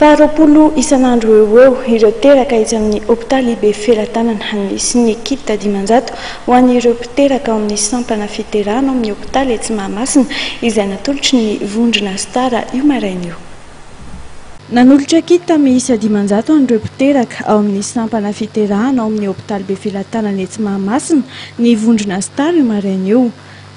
Faharoapolo isan'andro eo ireo teraka izy amin'ny hôpitaly be Felatanana sy ny kit dimanjato ho an'ireo mpiteraka ao amin'ny sampana fiterana amin'ny hôpitaly etsy Mahamasina izay natolotry ny vondrona Star io maraina io. Nanolotra kit miisa dimanjato an'ireo mpiteraka ao amin'ny sampana fiterana ao amin'ny hôpitaly be Felatanana etsy Mahamasina ny vondrona Star io maraina io.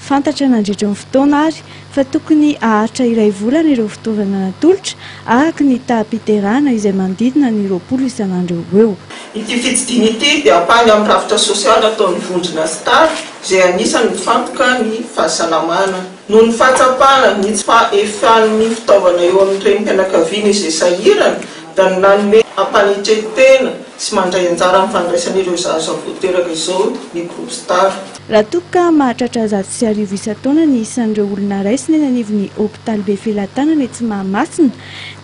Fantatra nandritra ny fotoana ary fa tokony aharitra iray volana ireo fitaovana natolotra araka ny taham-piterana izay manodidina ny 20 isan'andro eo. Ity fitsidiny ity dia ampahany amin'ny rafitra sosialy ataon'ny vondrona Star izay anisany mifantoka ny fahasalamana noho ny fahatsapana ny tsy fahefan'ny fitaovana eo amin'ny renim-pianakaviana izay sahirana da nanome ampanetretena sy mandray anjara amin'ny fandraisan'ireo zaza voateraka izao ny groupe Star. Raha toka mahatratra 110 isan-taona ny isan'ireo olona raisina eny anivon'ny hôpitaly be Felatanana etsy Mahamasina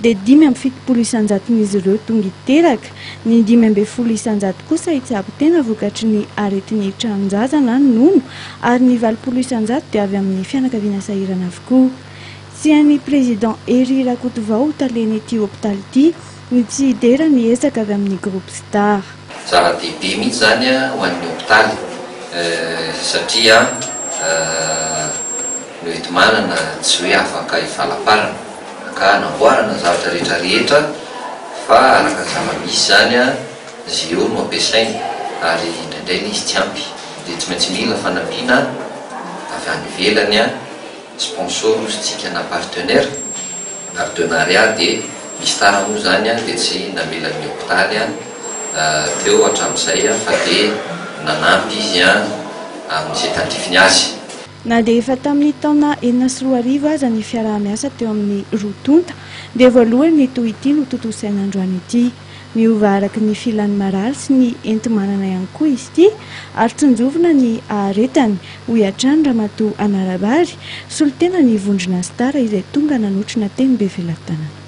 dia 570 isan-jaton'izy ireo tonga hiteraka, ny 510 isan-jato kosa hitsabo tena vokatry ny aretin'ny tranon-jaza na ny nono ary ny 20 isan-jato dia avy amin'ny fianakaviana sahirana avokoa. Sy an'ny président Hery Rakotovao taleny ity hôpitaly ity ny tsy hidera ny ezaka avy amin'ny groupe Star. Zava-dehibe mihitsy zany ho an'ny hôpitaly satria no eto manana tsy hoe afaka hifalaparana ka namboarana zavatra rehetrarehetra fa araka zava-misy zany izy eo no ampiasainy ary indraindray izy tsy ampy dia tsy maintsy mila fanampiana avy any ivelany sponsor sitsika na partenariat dia misy tara moa zany dia tsy namelan'ny hôpitaly teo hatramin'izay fa dia nanampy izy amin'izay tandrifiny azy. Na dia efa tamin'ny taona 2004 aza ny fiaraha-miasa teo amin'ny rotonta dia voalohany toy ity no tontolo sain'androany ity. Miova araka ny filan'ny marary sy ny enti-manana ihany koa izy ity ary tsinjovina ny aharetany hoy Atrany Ramatoa Anarabary solitena ny vondrona Star izay tonga nanotrona teny be Felatanana.